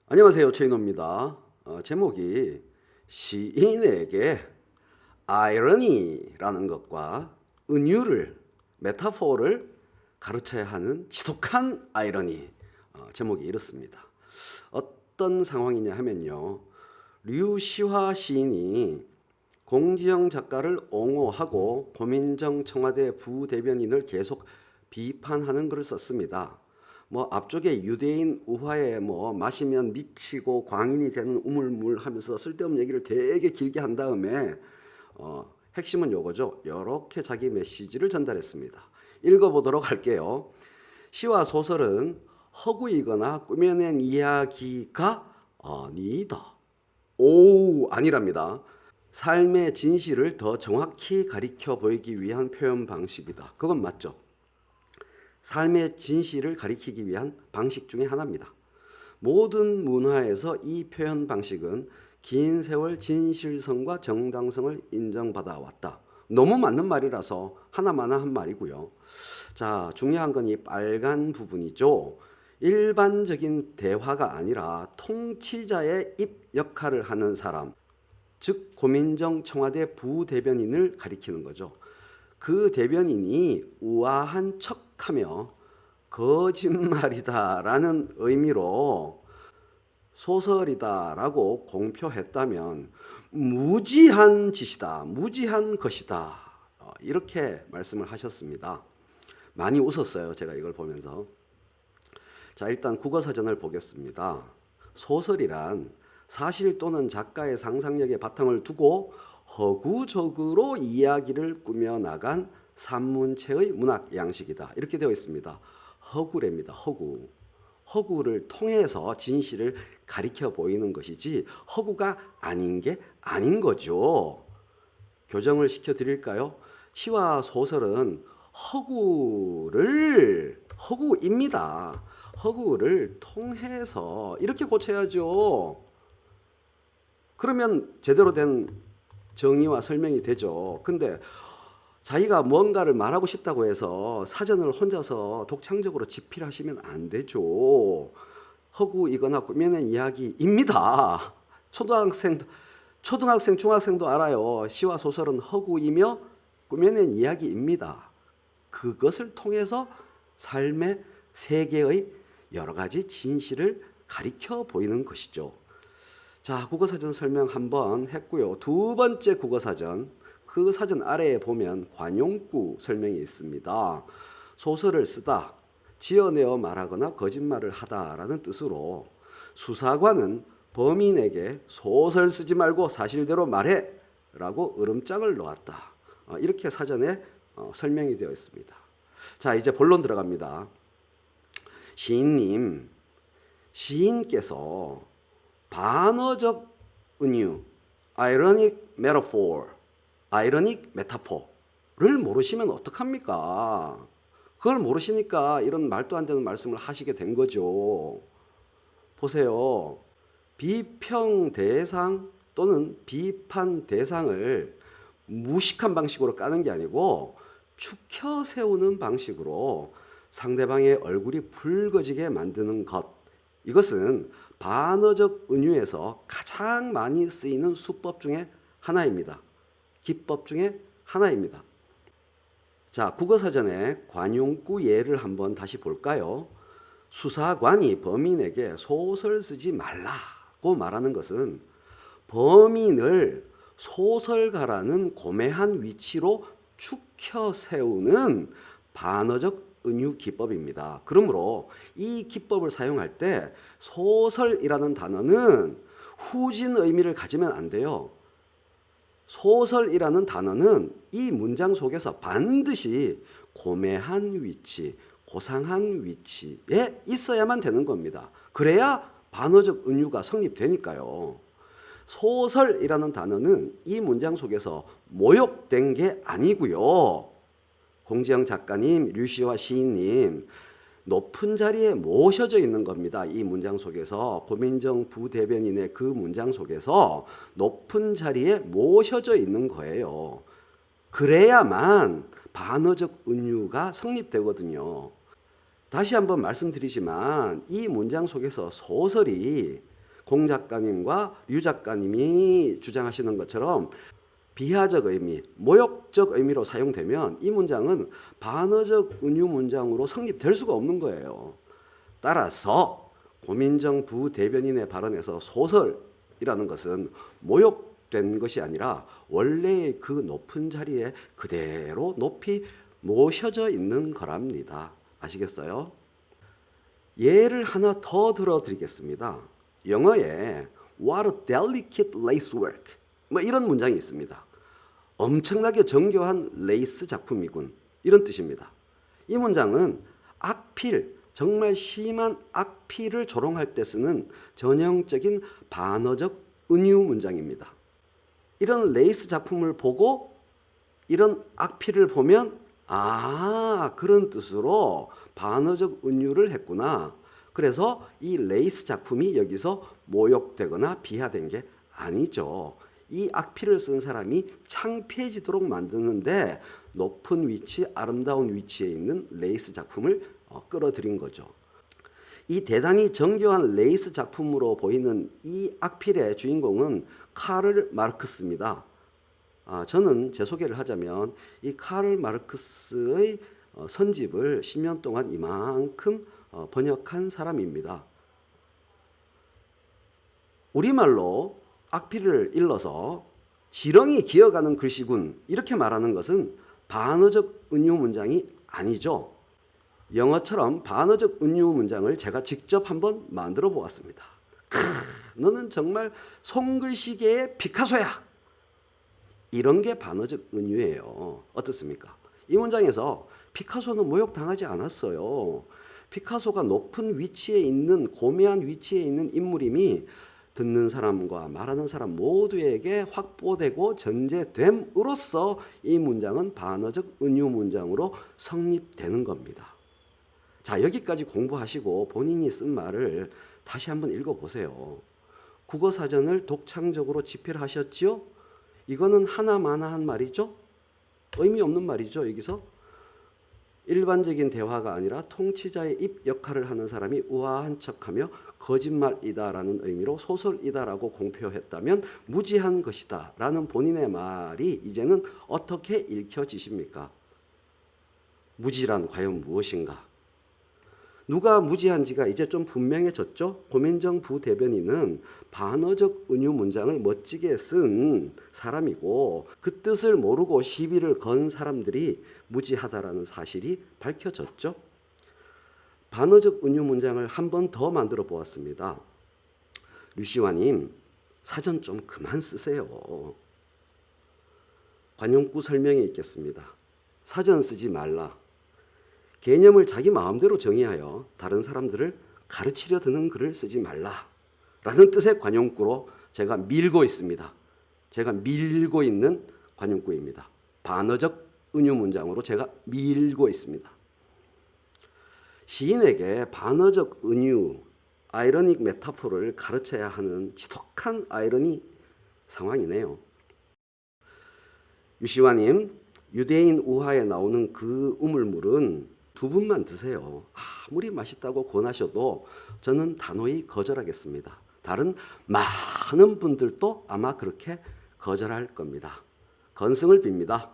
안녕하세요, 최인호입니다. 제목이 시인에게 아이러니라는 것과 은유를, 메타포를 가르쳐야 하는 지독한 아이러니. 제목이 이렇습니다. 어떤 상황이냐 하면요, 류시화 시인이 공지영 작가를 옹호하고 고민정 청와대 부대변인을 계속 비판하는 글을 썼습니다. 앞쪽에 유대인 우화에 마시면 미치고 광인이 되는 우물물 하면서 쓸데없는 얘기를 되게 길게 한 다음에 핵심은 요거죠. 이렇게 자기 메시지를 전달했습니다. 읽어보도록 할게요. 시와 소설은 허구이거나 꾸며낸 이야기가 아니다. 오, 아니랍니다. 삶의 진실을 더 정확히 가리켜 보이기 위한 표현 방식이다. 그건 맞죠. 삶의 진실을 가리키기 위한 방식 중에 하나입니다. 모든 문화에서 이 표현 방식은 긴 세월 진실성과 정당성을 인정받아 왔다. 너무 맞는 말이라서 하나만 한 말이고요. 자, 중요한 건 이 빨간 부분이죠. 일반적인 대화가 아니라 통치자의 입 역할을 하는 사람, 즉 고민정 청와대 부대변인을 가리키는 거죠. 그 대변인이 우아한 척하며 거짓말이다라는 의미로 소설이다라고 공표했다면 무지한 짓이다, 무지한 것이다, 이렇게 말씀을 하셨습니다. 많이 웃었어요, 제가 이걸 보면서. 자, 일단 국어사전을 보겠습니다. 소설이란 사실 또는 작가의 상상력에 바탕을 두고 허구적으로 이야기를 꾸며나간 산문체의 문학 양식이다. 이렇게 되어 있습니다. 허구랍니다. 허구. 허구를 통해서 진실을 가리켜 보이는 것이지 허구가 아닌 게 아닌 거죠. 교정을 시켜드릴까요? 시와 소설은 허구입니다. 허구를 통해서 이렇게 고쳐야죠. 그러면 제대로 된 정의와 설명이 되죠. 근데 자기가 뭔가를 말하고 싶다고 해서 사전을 혼자서 독창적으로 집필하시면 안 되죠. 허구이거나 꾸며낸 이야기입니다. 초등학생, 중학생도 알아요. 시와 소설은 허구이며 꾸며낸 이야기입니다. 그것을 통해서 삶의 세계의 여러 가지 진실을 가리켜 보이는 것이죠. 자, 국어사전 설명 한번 했고요. 두 번째 국어사전, 그 사전 아래에 보면 관용구 설명이 있습니다. 소설을 쓰다, 지어내어 말하거나 거짓말을 하다라는 뜻으로 수사관은 범인에게 소설 쓰지 말고 사실대로 말해 라고 으름장을 놓았다. 이렇게 사전에 설명이 되어 있습니다. 자, 이제 본론 들어갑니다. 시인님, 시인께서 반어적 은유, ironic metaphor, ironic metaphor를 모르시면 어떡합니까? 그걸 모르시니까 이런 말도 안 되는 말씀을 하시게 된 거죠. 보세요. 비평 대상 또는 비판 대상을 무식한 방식으로 까는 게 아니고 축혀 세우는 방식으로 상대방의 얼굴이 붉어지게 만드는 것. 이것은 반어적 은유에서 가장 많이 쓰이는 수법 중에 하나입니다. 기법 중에 하나입니다. 자, 국어사전의 관용구 예를 한번 다시 볼까요? 수사관이 범인에게 소설 쓰지 말라고 말하는 것은 범인을 소설가라는 고매한 위치로 축혀 세우는 반어적 은유 기법입니다. 그러므로 이 기법을 사용할 때 소설이라는 단어는 후진 의미를 가지면 안 돼요. 소설이라는 단어는 이 문장 속에서 반드시 고매한 위치, 고상한 위치에 있어야만 되는 겁니다. 그래야 반어적 은유가 성립되니까요. 소설이라는 단어는 이 문장 속에서 모욕된 게 아니고요. 공지영 작가님, 류시화 시인님, 높은 자리에 모셔져 있는 겁니다. 이 문장 속에서 고민정 부대변인의 그 문장 속에서 높은 자리에 모셔져 있는 거예요. 그래야만 반어적 은유가 성립되거든요. 다시 한번 말씀드리지만 이 문장 속에서 소설이 공 작가님과 류 작가님이 주장하시는 것처럼 비하적 의미, 모욕적 의미로 사용되면 이 문장은 반어적 은유 문장으로 성립될 수가 없는 거예요. 따라서 고민정 부대변인의 발언에서 소설이라는 것은 모욕된 것이 아니라 원래의 그 높은 자리에 그대로 높이 모셔져 있는 거랍니다. 아시겠어요? 예를 하나 더 들어드리겠습니다. 영어에 What a delicate lacework 뭐 이런 문장이 있습니다. 엄청나게 정교한 레이스 작품이군, 이런 뜻입니다. 이 문장은 악필, 정말 심한 악필을 조롱할 때 쓰는 전형적인 반어적 은유 문장입니다. 이런 레이스 작품을 보고 이런 악필을 보면 그런 뜻으로 반어적 은유를 했구나. 그래서 이 레이스 작품이 여기서 모욕되거나 비하된 게 아니죠. 이 악필을 쓴 사람이 창피해지도록 만드는데 높은 위치, 아름다운 위치에 있는 레이스 작품을 끌어들인 거죠. 이 대단히 정교한 레이스 작품으로 보이는 이 악필의 주인공은 카를 마르크스입니다. 저는 제 소개를 하자면 이 카를 마르크스의 선집을 10년 동안 이만큼 번역한 사람입니다. 우리말로 악필을 일러서 지렁이 기어가는 글씨군 이렇게 말하는 것은 반어적 은유 문장이 아니죠. 영어처럼 반어적 은유 문장을 제가 직접 한번 만들어 보았습니다. 너는 정말 손글씨계의 피카소야. 이런 게 반어적 은유예요. 어떻습니까? 이 문장에서 피카소는 모욕당하지 않았어요. 피카소가 높은 위치에 있는, 고매한 위치에 있는 인물임이 듣는 사람과 말하는 사람 모두에게 확보되고 전제됨으로써 이 문장은 반어적 은유 문장으로 성립되는 겁니다. 자, 여기까지 공부하시고 본인이 쓴 말을 다시 한번 읽어보세요. 국어사전을 독창적으로 집필하셨지요? 이거는 하나마나한 말이죠? 의미 없는 말이죠, 여기서? 일반적인 대화가 아니라 통치자의 입 역할을 하는 사람이 우아한 척하며 거짓말이다라는 의미로 소설이다라고 공표했다면 무지한 것이다 라는 본인의 말이 이제는 어떻게 읽혀지십니까? 무지란 과연 무엇인가? 누가 무지한지가 이제 좀 분명해졌죠? 고민정 부대변인은 반어적 은유 문장을 멋지게 쓴 사람이고 그 뜻을 모르고 시비를 건 사람들이 무지하다라는 사실이 밝혀졌죠. 반어적 은유 문장을 한 번 더 만들어 보았습니다. 류시화님, 사전 좀 그만 쓰세요. 관용구 설명에 있겠습니다. 사전 쓰지 말라. 개념을 자기 마음대로 정의하여 다른 사람들을 가르치려 드는 글을 쓰지 말라 라는 뜻의 관용구로 제가 밀고 있습니다. 제가 밀고 있는 관용구입니다. 반어적 은유 문장으로 제가 밀고 있습니다. 시인에게 반어적 은유, 아이러닉 메타포를 가르쳐야 하는 지독한 아이러니 상황이네요. 유시화님, 유대인 우화에 나오는 그 우물물은 두 분만 드세요. 아무리 맛있다고 권하셔도 저는 단호히 거절하겠습니다. 다른 많은 분들도 아마 그렇게 거절할 겁니다. 건승을 빕니다.